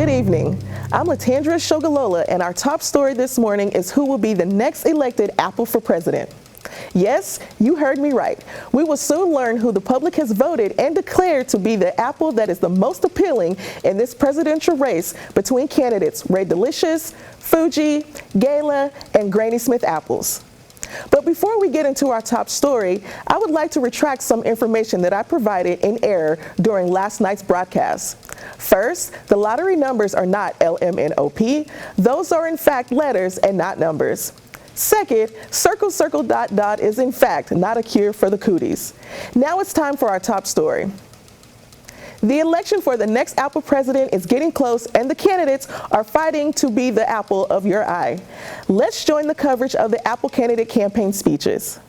Good evening. I'm Latandra Shogalola, and our top story this morning is who will be the next elected Apple for president. Yes, you heard me right. We will soon learn who the public has voted and declared to be the apple that is the most appealing in this presidential race between candidates Red Delicious, Fuji, Gala, and Granny Smith apples. But before we get into our top story, I would like to retract some information that I provided in error during last night's broadcast. First, the lottery numbers are not LMNOP. Those are in fact letters and not numbers. Second, circle, circle, dot, dot is in fact not a cure for the cooties. Now it's time for our top story. The election for the next Apple president is getting close, and the candidates are fighting to be the apple of your eye. Let's join the coverage of the Apple candidate campaign speeches.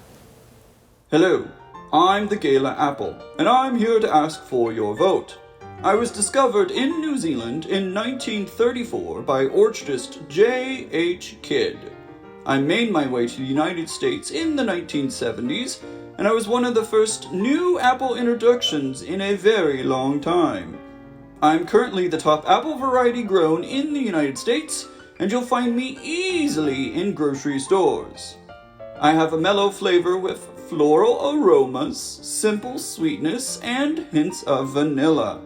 Hello, I'm the Gala Apple, and I'm here to ask for your vote. I was discovered in New Zealand in 1934 by orchardist J.H. Kidd. I made my way to the United States in the 1970s, and I was one of the first new Apple introductions in a very long time. I'm currently the top Apple variety grown in the United States, and you'll find me easily in grocery stores. I have a mellow flavor with floral aromas, simple sweetness, and hints of vanilla.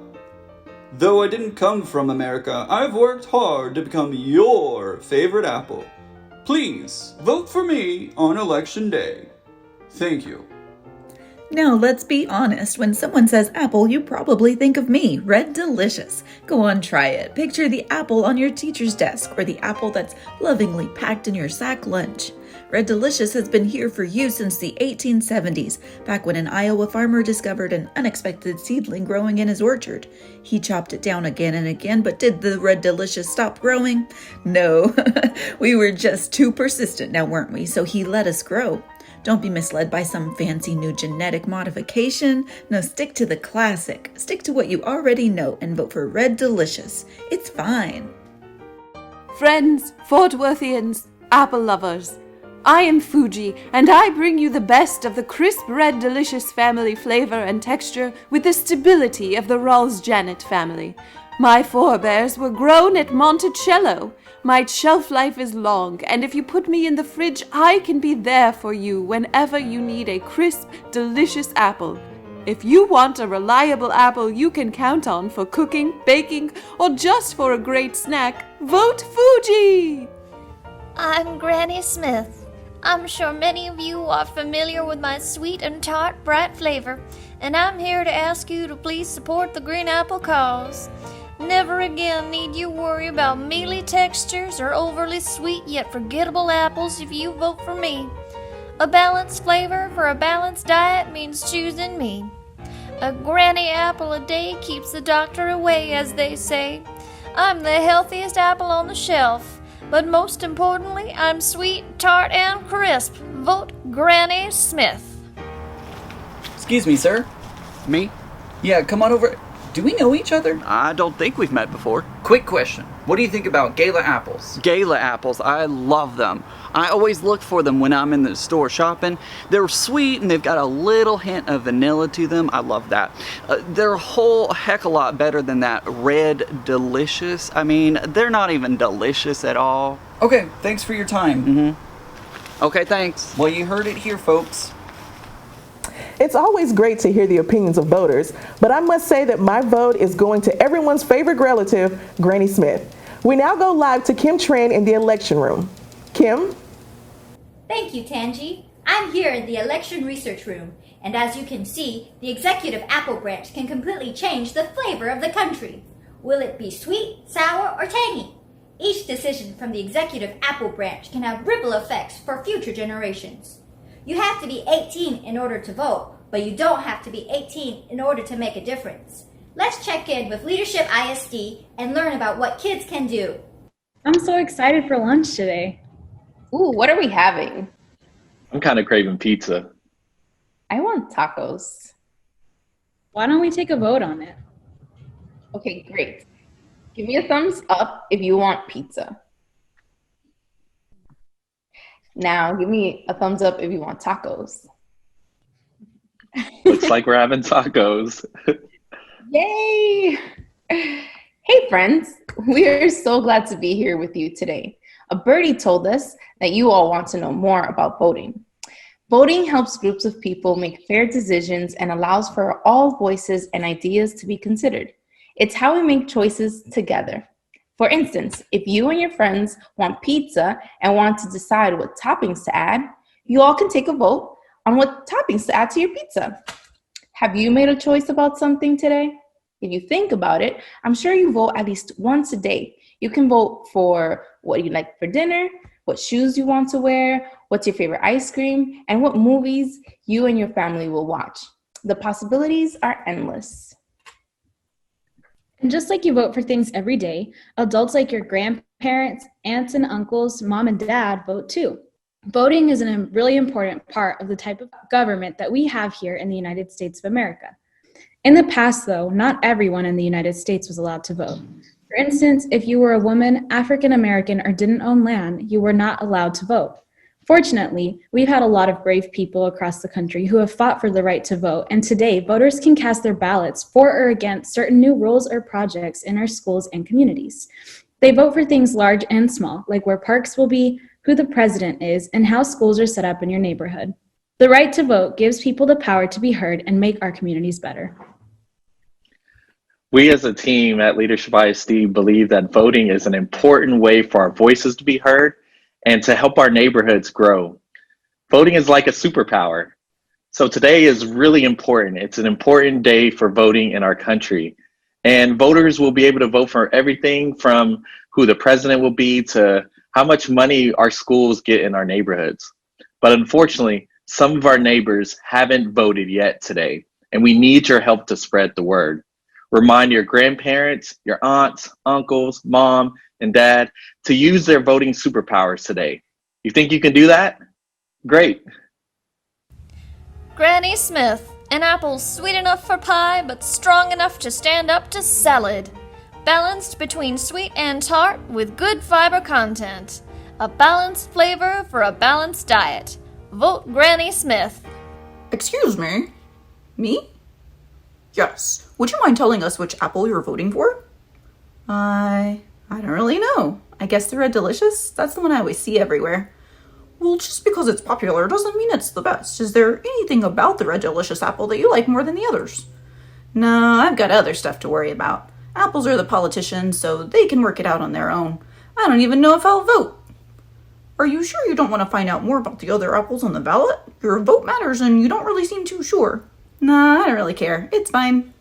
Though I didn't come from America, I've worked hard to become your favorite Apple. Please vote for me on Election Day. Thank you. Now, let's be honest. When someone says apple, you probably think of me, Red Delicious. Go on, try it. Picture the apple on your teacher's desk or the apple that's lovingly packed in your sack lunch. Red Delicious has been here for you since the 1870s, back when an Iowa farmer discovered an unexpected seedling growing in his orchard. He chopped it down again and again, but did the Red Delicious stop growing? No, we were just too persistent now, weren't we? So he let us grow. Don't be misled by some fancy new genetic modification. No, stick to the classic. Stick to what you already know and vote for Red Delicious. It's fine. Friends, Fort Worthians, apple lovers, I am Fuji, and I bring you the best of the crisp Red Delicious family flavor and texture with the stability of the Rawls Janet family. My forebears were grown at Monticello. My shelf life is long, and if you put me in the fridge, I can be there for you whenever you need a crisp, delicious apple. If you want a reliable apple you can count on for cooking, baking, or just for a great snack, vote Fuji! I'm Granny Smith. I'm sure many of you are familiar with my sweet and tart, bright flavor, and I'm here to ask you to please support the Green Apple cause. Never again need you worry about mealy textures or overly sweet yet forgettable apples if you vote for me. A balanced flavor for a balanced diet means choosing me. A granny apple a day keeps the doctor away, as they say. I'm the healthiest apple on the shelf, but most importantly, I'm sweet, tart, and crisp. Vote Granny Smith. Excuse me, sir. Me? Yeah, come on over. Do we know each other? I don't think we've met before. Quick question. What do you think about Gala apples? Gala apples, I love them. I always look for them when I'm in the store shopping. They're sweet and they've got a little hint of vanilla to them. I love that. They're a whole heck a lot better than that Red Delicious. I mean, they're not even delicious at all. Okay, thanks for your time. Okay, thanks. Well, you heard it here, folks. It's always great to hear the opinions of voters, but I must say that my vote is going to everyone's favorite relative, Granny Smith. We now go live to Kim Tran in the election room. Kim? Thank you, Tanji. I'm here in the election research room, and as you can see, the executive apple branch can completely change the flavor of the country. Will it be sweet, sour, or tangy? Each decision from the executive apple branch can have ripple effects for future generations. You have to be 18 in order to vote, but you don't have to be 18 in order to make a difference. Let's check in with Leadership ISD and learn about what kids can do. I'm so excited for lunch today. Ooh, what are we having? I'm kind of craving pizza. I want tacos. Why don't we take a vote on it? Okay, great. Give me a thumbs up if you want pizza. Now, give me a thumbs up if you want tacos. Looks like we're having tacos. Yay! Hey, friends. We are so glad to be here with you today. A birdie told us that you all want to know more about voting. Voting helps groups of people make fair decisions and allows for all voices and ideas to be considered. It's how we make choices together. For instance, if you and your friends want pizza and want to decide what toppings to add, you all can take a vote on what toppings to add to your pizza. Have you made a choice about something today? If you think about it, I'm sure you vote at least once a day. You can vote for what you like for dinner, what shoes you want to wear, what's your favorite ice cream, and what movies you and your family will watch. The possibilities are endless. And just like you vote for things every day, adults like your grandparents, aunts and uncles, mom and dad vote too. Voting is a really important part of the type of government that we have here in the United States of America. In the past, though, not everyone in the United States was allowed to vote. For instance, if you were a woman, African American, or didn't own land, you were not allowed to vote. Fortunately, we've had a lot of brave people across the country who have fought for the right to vote, and today, voters can cast their ballots for or against certain new rules or projects in our schools and communities. They vote for things large and small, like where parks will be, who the president is, and how schools are set up in your neighborhood. The right to vote gives people the power to be heard and make our communities better. We as a team at Leadership ISD believe that voting is an important way for our voices to be heard and to help our neighborhoods grow. Voting is like a superpower. So today is really important. It's an important day for voting in our country. And voters will be able to vote for everything from who the president will be to how much money our schools get in our neighborhoods. But unfortunately, some of our neighbors haven't voted yet today, and we need your help to spread the word. Remind your grandparents, your aunts, uncles, mom, and dad to use their voting superpowers today. You think you can do that? Great. Granny Smith, an apple sweet enough for pie but strong enough to stand up to salad. Balanced between sweet and tart with good fiber content. A balanced flavor for a balanced diet. Vote Granny Smith. Excuse me? Me? Yes. Would you mind telling us which apple you're voting for? I don't really know. I guess the Red Delicious? That's the one I always see everywhere. Well, just because it's popular doesn't mean it's the best. Is there anything about the Red Delicious apple that you like more than the others? No, I've got other stuff to worry about. Apples are the politicians, so they can work it out on their own. I don't even know if I'll vote. Are you sure you don't want to find out more about the other apples on the ballot? Your vote matters and you don't really seem too sure. Nah, I don't really care. It's fine.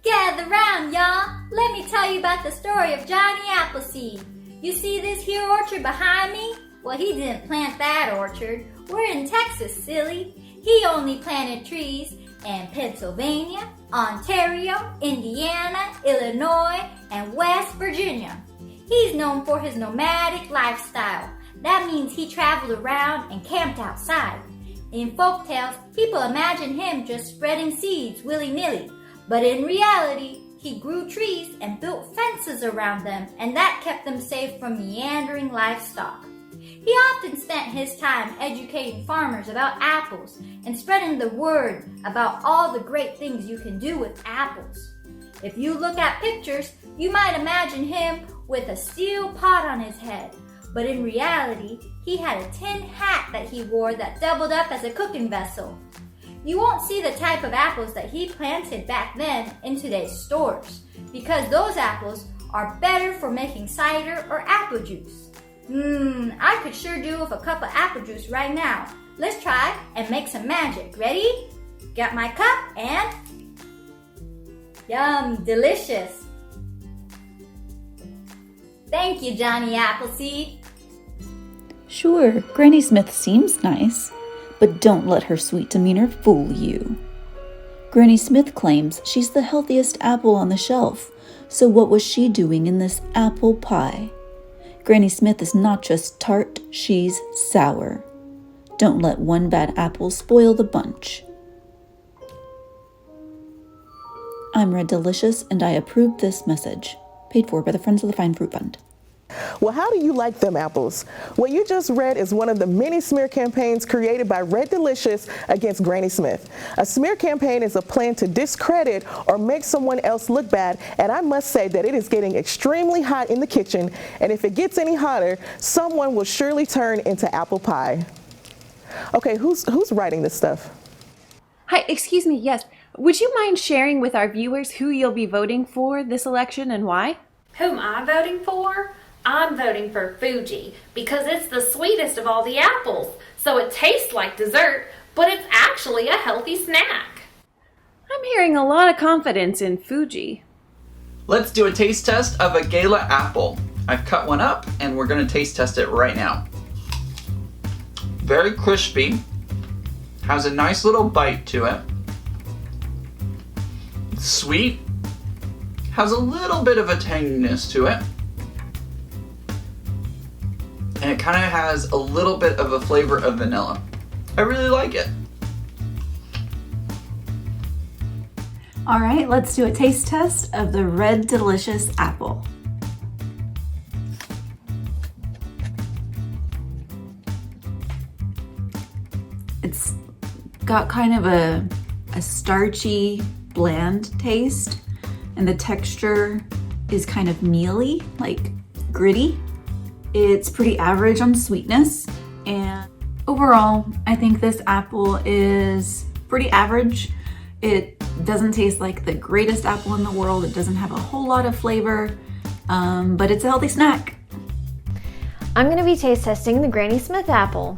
Gather round, y'all. Let me tell you about the story of Johnny Appleseed. You see this here orchard behind me? Well, he didn't plant that orchard. We're in Texas, silly. He only planted trees in Pennsylvania, Ontario, Indiana, Illinois, and West Virginia. He's known for his nomadic lifestyle. That means he traveled around and camped outside. In folktales, people imagine him just spreading seeds willy-nilly. But in reality, he grew trees and built fences around them, and that kept them safe from meandering livestock. He often spent his time educating farmers about apples and spreading the word about all the great things you can do with apples. If you look at pictures, you might imagine him with a steel pot on his head, but in reality, he had a tin hat that he wore that doubled up as a cooking vessel. You won't see the type of apples that he planted back then in today's stores, because those apples are better for making cider or apple juice. I could sure do with a cup of apple juice right now. Let's try and make some magic. Ready? Got my cup and... Yum, delicious. Thank you, Johnny Appleseed. Sure, Granny Smith seems nice, but don't let her sweet demeanor fool you. Granny Smith claims she's the healthiest apple on the shelf, so what was she doing in this apple pie? Granny Smith is not just tart, she's sour. Don't let one bad apple spoil the bunch. I'm Red Delicious, and I approve this message. Paid for by the Friends of the Fine Fruit Fund. Well, how do you like them apples? What you just read is one of the many smear campaigns created by Red Delicious against Granny Smith. A smear campaign is a plan to discredit or make someone else look bad, and I must say that it is getting extremely hot in the kitchen, and if it gets any hotter, someone will surely turn into apple pie. Okay, who's writing this stuff? Hi, excuse me, yes. Would you mind sharing with our viewers who you'll be voting for this election and why? Who am I voting for? I'm voting for Fuji because it's the sweetest of all the apples. So it tastes like dessert, but it's actually a healthy snack. I'm hearing a lot of confidence in Fuji. Let's do a taste test of a Gala apple. I've cut one up and we're going to taste test it right now. Very crispy. Has a nice little bite to it. Sweet. Has a little bit of a tanginess to it. And it kind of has a little bit of a flavor of vanilla. I really like it. All right, let's do a taste test of the Red Delicious apple. It's got kind of a starchy, bland taste, and the texture is kind of mealy, like gritty. It's pretty average on sweetness, and overall, I think this apple is pretty average. It doesn't taste like the greatest apple in the world. It doesn't have a whole lot of flavor, but it's a healthy snack. I'm going to be taste testing the Granny Smith apple.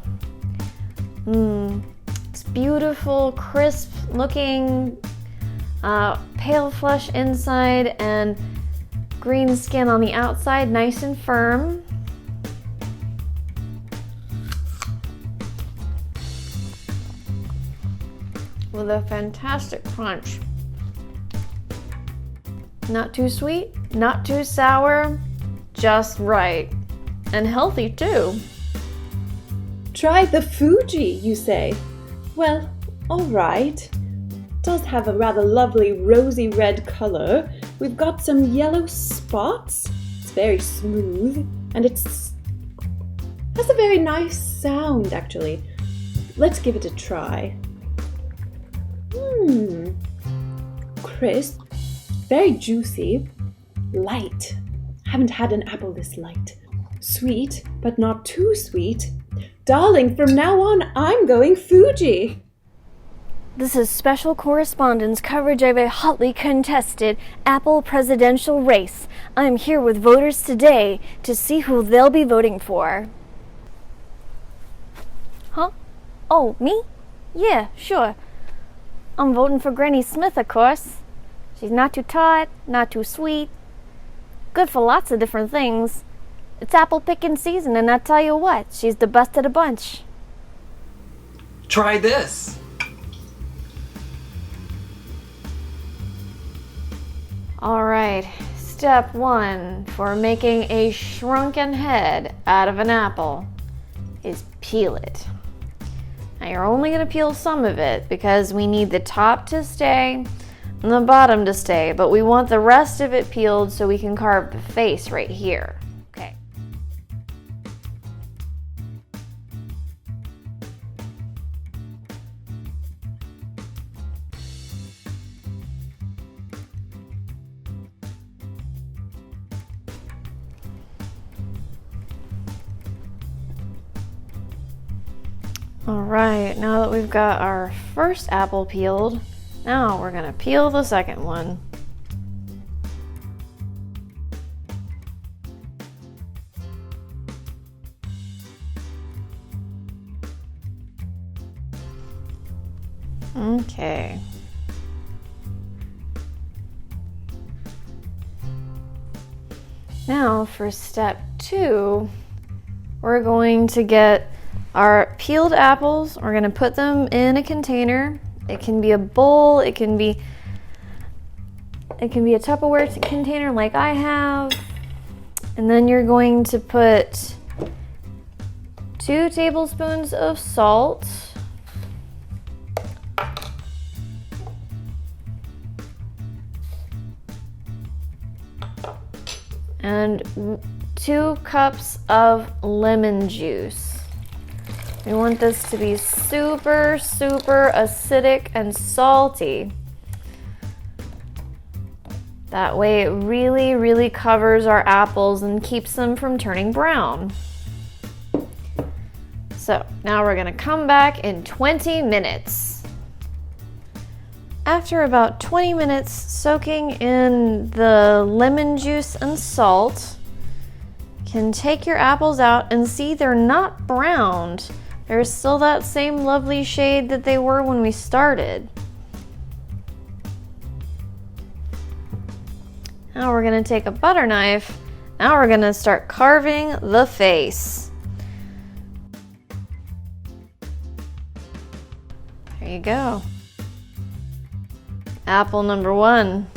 It's beautiful, crisp looking, pale flesh inside and green skin on the outside, nice and firm. With a fantastic crunch. Not too sweet, not too sour, just right. And healthy too. Try the Fuji, you say? Well, all right. It does have a rather lovely rosy red color. We've got some yellow spots. It's very smooth, and has a very nice sound, actually. Let's give it a try. Crisp, very juicy, light. Haven't had an apple this light. Sweet, but not too sweet. Darling, from now on, I'm going Fuji. This is special correspondence coverage of a hotly contested Apple presidential race. I'm here with voters today to see who they'll be voting for. Huh? Oh, me? Yeah, sure. I'm voting for Granny Smith, of course. She's not too tart, not too sweet. Good for lots of different things. It's apple picking season, and I tell you what, she's the best of the bunch. Try this. All right, step one for making a shrunken head out of an apple is peel it. Now you're only going to peel some of it because we need the top to stay and the bottom to stay, but we want the rest of it peeled so we can carve the face right here. Okay. All right, now that we've got our first apple peeled, now we're gonna peel the second one. Okay. Now for step 2, we're going to get our peeled apples. We're going to put them in a container. It can be a bowl, it can be a Tupperware container like I have. And then you're going to put 2 tablespoons of salt. And 2 cups of lemon juice. We want this to be super, super acidic and salty. That way it really, really covers our apples and keeps them from turning brown. So now we're gonna come back in 20 minutes. After about 20 minutes soaking in the lemon juice and salt, you can take your apples out and see they're not browned. They're still that same lovely shade that they were when we started. Now we're gonna take a butter knife. Now we're gonna start carving the face. There you go. Apple number 1.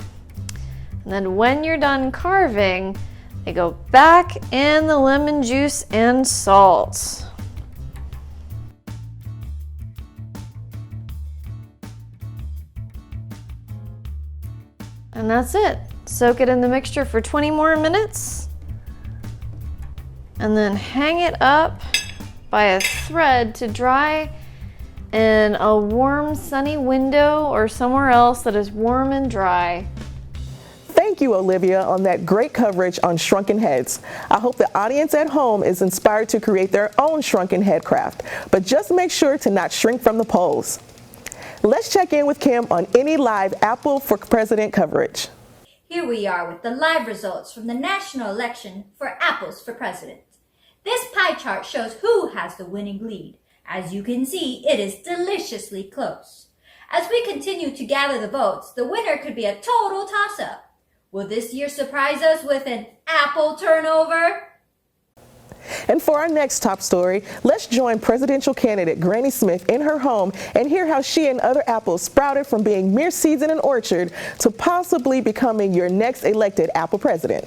And then when you're done carving, they go back in the lemon juice and salt. And that's it. Soak it in the mixture for 20 more minutes. And then hang it up by a thread to dry in a warm, sunny window or somewhere else that is warm and dry. Thank you, Olivia, on that great coverage on shrunken heads. I hope the audience at home is inspired to create their own shrunken head craft, but just make sure to not shrink from the polls. Let's check in with Kim on any live Apple for President coverage. Here we are with the live results from the national election for Apples for President. This pie chart shows who has the winning lead. As you can see, it is deliciously close. As we continue to gather the votes, the winner could be a total toss-up. Will this year surprise us with an apple turnover? And for our next top story, let's join presidential candidate Granny Smith in her home and hear how she and other apples sprouted from being mere seeds in an orchard to possibly becoming your next elected apple president.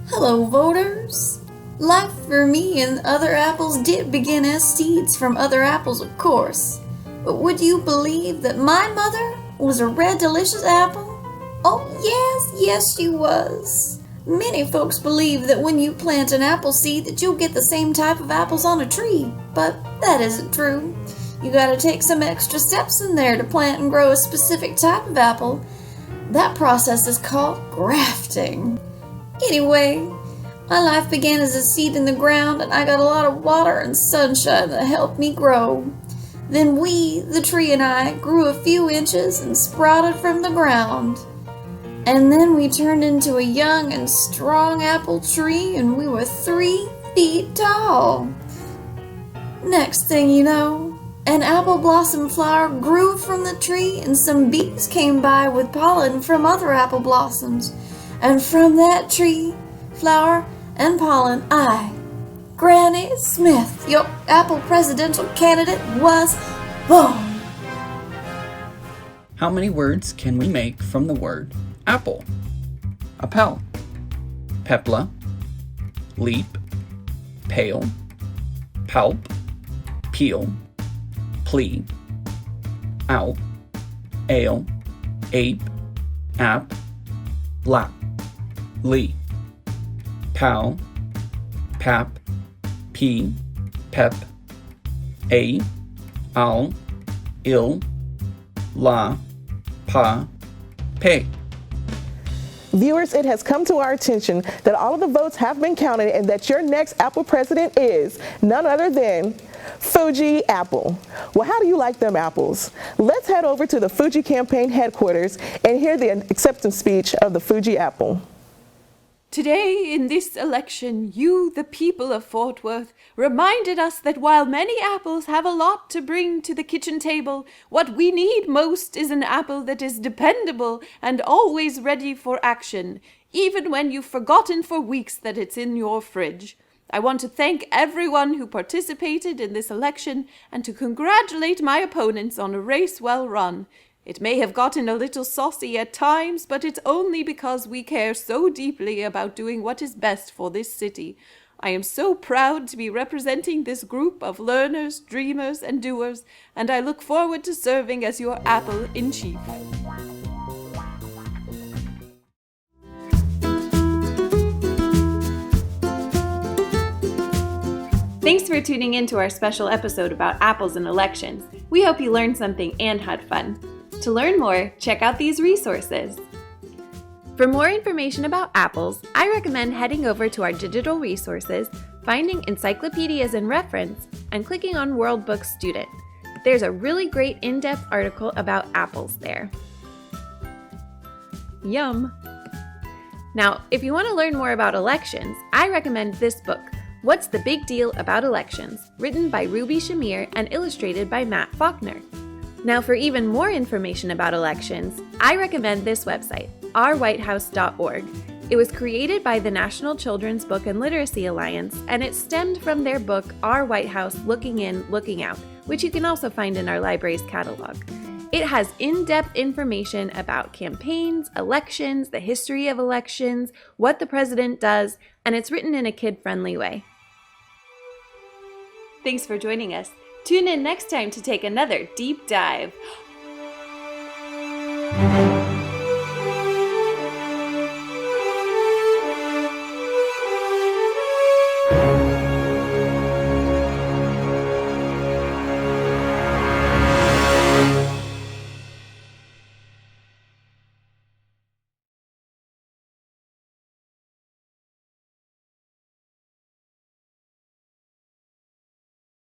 Hello, voters. Life for me and other apples did begin as seeds from other apples, of course. But would you believe that my mother was a red delicious apple? Oh, yes, she was. Many folks believe that when you plant an apple seed that you'll get the same type of apples on a tree, but that isn't true. You gotta take some extra steps in there to plant and grow a specific type of apple. That process is called grafting. Anyway, my life began as a seed in the ground and I got a lot of water and sunshine that helped me grow. Then we, the tree and I, grew a few inches and sprouted from the ground. And then we turned into a young and strong apple tree and we were 3 feet tall. Next thing you know, an apple blossom flower grew from the tree and some bees came by with pollen from other apple blossoms. And from that tree, flower, and pollen, I, Granny Smith, your apple presidential candidate, was born. How many words can we make from the word apple? Appel, pepla, leap, pale, palp, peel, plea, out, ale, ape, app, lap, lee, pal, pap, pea, pep, a, al, ill, la, pa, pay. Viewers, it has come to our attention that all of the votes have been counted and that your next Apple president is none other than Fuji Apple. Well, how do you like them apples? Let's head over to the Fuji campaign headquarters and hear the acceptance speech of the Fuji Apple. Today, in this election, you, the people of Fort Worth, reminded us that while many apples have a lot to bring to the kitchen table, what we need most is an apple that is dependable and always ready for action, even when you've forgotten for weeks that it's in your fridge. I want to thank everyone who participated in this election and to congratulate my opponents on a race well run. It may have gotten a little saucy at times, but it's only because we care so deeply about doing what is best for this city. I am so proud to be representing this group of learners, dreamers, and doers, and I look forward to serving as your apple-in-chief. Thanks for tuning in to our special episode about apples and elections. We hope you learned something and had fun. To learn more, check out these resources. For more information about apples, I recommend heading over to our digital resources, finding encyclopedias and reference, and clicking on World Book Student. There's a really great in-depth article about apples there. Yum! Now, if you want to learn more about elections, I recommend this book, What's the Big Deal About Elections?, written by Ruby Shamir and illustrated by Matt Faulkner. Now, for even more information about elections, I recommend this website, ourwhitehouse.org. It was created by the National Children's Book and Literacy Alliance, and it stemmed from their book, Our White House, Looking In, Looking Out, which you can also find in our library's catalog. It has in-depth information about campaigns, elections, the history of elections, what the president does, and it's written in a kid-friendly way. Thanks for joining us. Tune in next time to take another deep dive.